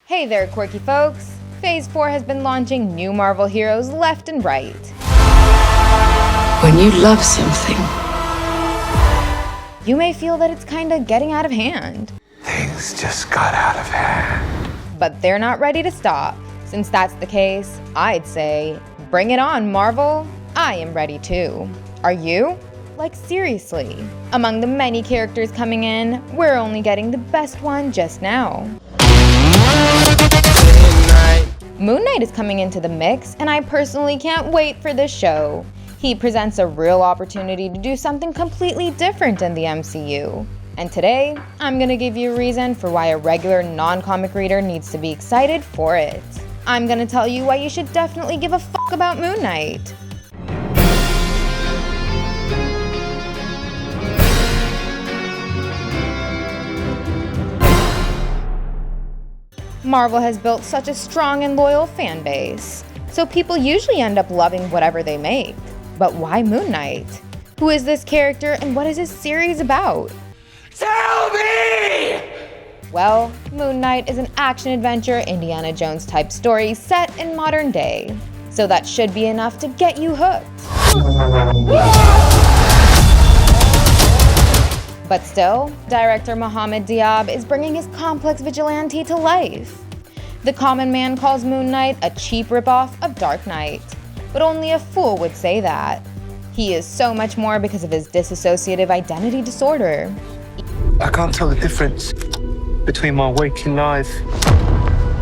Hey there, quirky folks! Phase 4 has been launching new Marvel heroes left and right. When you love something, You may feel that it's kinda getting out of hand, Things just got out of hand. but they're not ready to stop. Since that's the case, I'd say, bring it on, Marvel! I am ready too. Are you? Like, seriously. Among the many characters coming in, we're only getting the best one just now. Moon Knight is coming into the mix, and I personally can't wait for this show. He presents a real opportunity to do something completely different in the MCU. And today, I'm gonna give you a reason for why a regular non-comic reader needs to be excited for it. I'm gonna tell you why you should definitely give a fuck about Moon Knight. Marvel has built such a strong and loyal fan base, so people usually end up loving whatever they make. But why Moon Knight? Who is this character and what is his series about? Tell me! Well, Moon Knight is an action-adventure Indiana Jones type story set in modern day, so that should be enough to get you hooked. But still, director Mohamed Diab is bringing his complex vigilante to life. The common man calls Moon Knight a cheap ripoff of Dark Knight, but only a fool would say that. He is so much more because of his dissociative identity disorder. I can't tell the difference between my waking life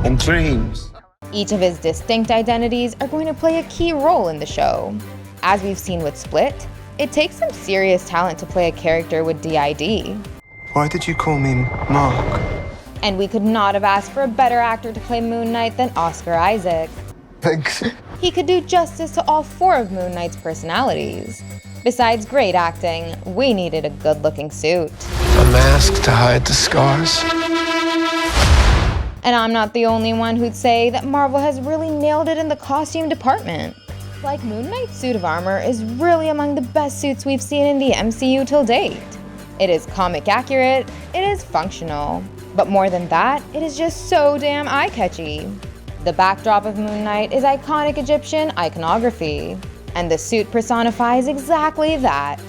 and dreams. Each of his distinct identities are going to play a key role in the show. As we've seen with Split, it takes some serious talent to play a character with DID. Why did you call me Mark? And we could not have asked for a better actor to play Moon Knight than Oscar Isaac. Thanks. He could do justice to all four of Moon Knight's personalities. Besides great acting, we needed a good-looking suit. A mask to hide the scars. And I'm not the only one who'd say that Marvel has really nailed it in the costume department. Like, Moon Knight's suit of armor is really among the best suits we've seen in the MCU till date. It is comic accurate, it is functional, but more than that, it is just so damn eye-catchy. The backdrop of Moon Knight is iconic Egyptian iconography, and the suit personifies exactly that.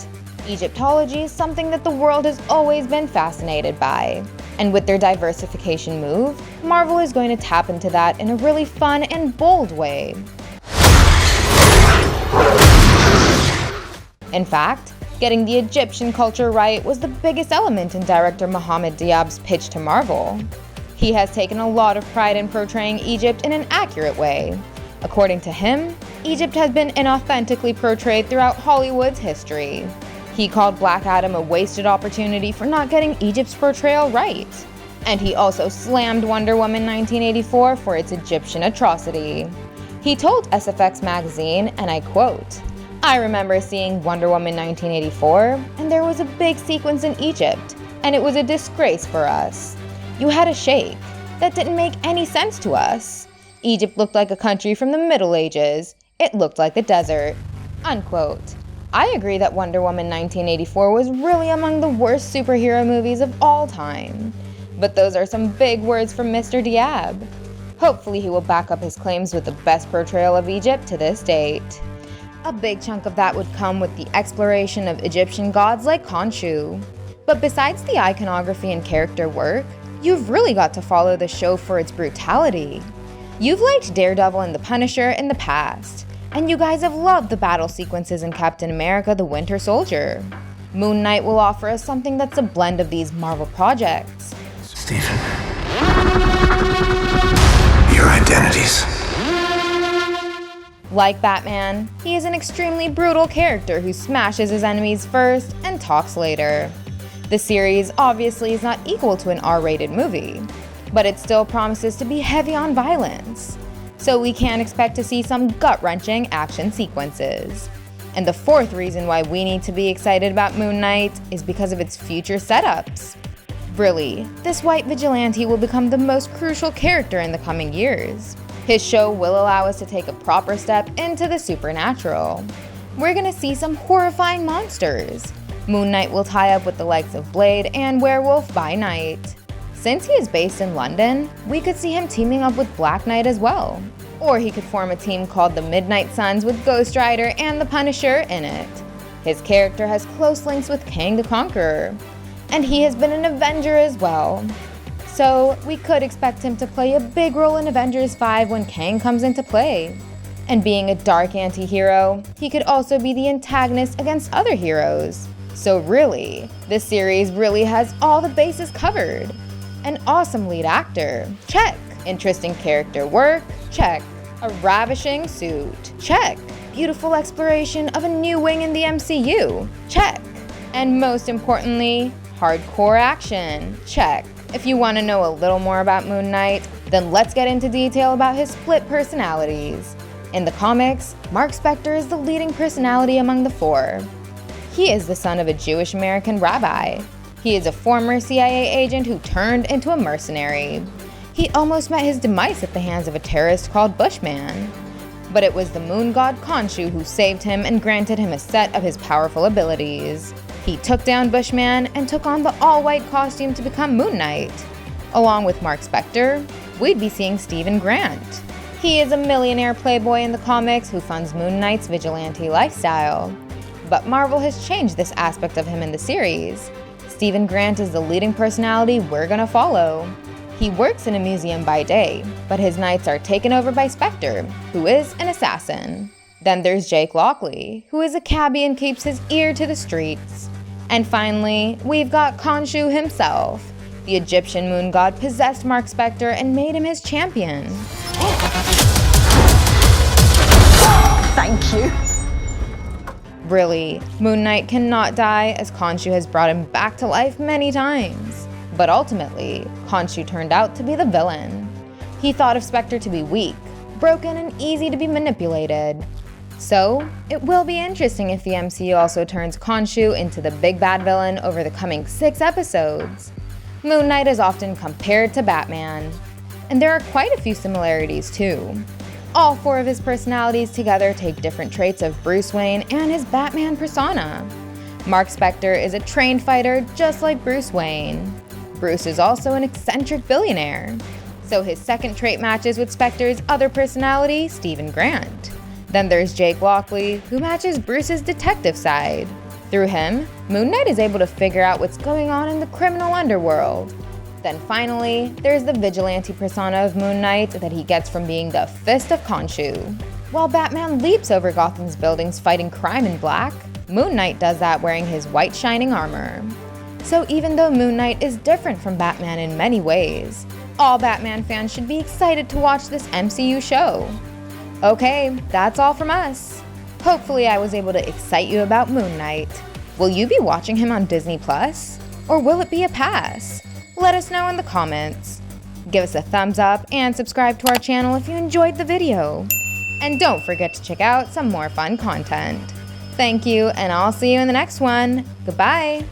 Egyptology is something that the world has always been fascinated by, and with their diversification move, Marvel is going to tap into that in a really fun and bold way. In fact, getting the Egyptian culture right was the biggest element in director Mohamed Diab's pitch to Marvel. He has taken a lot of pride in portraying Egypt in an accurate way. According to him, Egypt has been inauthentically portrayed throughout Hollywood's history. He called Black Adam a wasted opportunity for not getting Egypt's portrayal right. And he also slammed Wonder Woman 1984 for its Egyptian atrocity. He told SFX magazine, and I quote, "I remember seeing Wonder Woman 1984, and there was a big sequence in Egypt, and it was a disgrace for us. You had a sheikh. That didn't make any sense to us. Egypt looked like a country from the Middle Ages. It looked like the desert." Unquote. I agree that Wonder Woman 1984 was really among the worst superhero movies of all time. But those are some big words from Mr. Diab. Hopefully he will back up his claims with the best portrayal of Egypt to this date. A big chunk of that would come with the exploration of Egyptian gods like Khonshu. But besides the iconography and character work, you've really got to follow the show for its brutality. You've liked Daredevil and the Punisher in the past, and you guys have loved the battle sequences in Captain America: The Winter Soldier. Moon Knight will offer us something that's a blend of these Marvel projects. Stephen. Your identities. Like Batman, he is an extremely brutal character who smashes his enemies first and talks later. The series obviously is not equal to an R-rated movie, but it still promises to be heavy on violence, so we can expect to see some gut-wrenching action sequences. And the fourth reason why we need to be excited about Moon Knight is because of its future setups. Really, this white vigilante will become the most crucial character in the coming years. His show will allow us to take a proper step into the supernatural. We're gonna see some horrifying monsters. Moon Knight will tie up with the likes of Blade and Werewolf by Night. Since he is based in London, we could see him teaming up with Black Knight as well. Or he could form a team called the Midnight Suns with Ghost Rider and the Punisher in it. His character has close links with Kang the Conqueror, and he has been an Avenger as well. So we could expect him to play a big role in Avengers 5 when Kang comes into play. And being a dark anti-hero, he could also be the antagonist against other heroes. So really, this series really has all the bases covered. An awesome lead actor, check. Interesting character work, check. A ravishing suit, check. Beautiful exploration of a new wing in the MCU, check. And most importantly, hardcore action, check. If you want to know a little more about Moon Knight, then let's get into detail about his split personalities. In the comics, Mark Spector is the leading personality among the four. He is the son of a Jewish American rabbi. He is a former CIA agent who turned into a mercenary. He almost met his demise at the hands of a terrorist called Bushman. But it was the moon god Khonshu who saved him and granted him a set of his powerful abilities. He took down Bushman and took on the all-white costume to become Moon Knight. Along with Mark Spector, we'd be seeing Stephen Grant. He is a millionaire playboy in the comics who funds Moon Knight's vigilante lifestyle. But Marvel has changed this aspect of him in the series. Stephen Grant is the leading personality we're gonna follow. He works in a museum by day, but his nights are taken over by Spectre, who is an assassin. Then there's Jake Lockley, who is a cabbie and keeps his ear to the streets. And finally, we've got Khonshu himself. The Egyptian moon god possessed Mark Spector and made him his champion. Thank you. Really, Moon Knight cannot die as Khonshu has brought him back to life many times. But ultimately, Khonshu turned out to be the villain. He thought of Spectre to be weak, broken, and easy to be manipulated. So, it will be interesting if the MCU also turns Khonshu into the big bad villain over the coming 6 episodes. Moon Knight is often compared to Batman, and there are quite a few similarities too. All 4 of his personalities together take different traits of Bruce Wayne and his Batman persona. Mark Spector is a trained fighter just like Bruce Wayne. Bruce is also an eccentric billionaire, so his second trait matches with Spector's other personality, Stephen Grant. Then there's Jake Lockley, who matches Bruce's detective side. Through him, Moon Knight is able to figure out what's going on in the criminal underworld. Then finally, there's the vigilante persona of Moon Knight that he gets from being the Fist of Khonshu. While Batman leaps over Gotham's buildings fighting crime in black, Moon Knight does that wearing his white shining armor. So even though Moon Knight is different from Batman in many ways, all Batman fans should be excited to watch this MCU show. Okay, that's all from us. Hopefully I was able to excite you about Moon Knight. Will you be watching him on Disney+? Or will it be a pass? Let us know in the comments. Give us a thumbs up and subscribe to our channel if you enjoyed the video. And don't forget to check out some more fun content. Thank you, and I'll see you in the next one. Goodbye!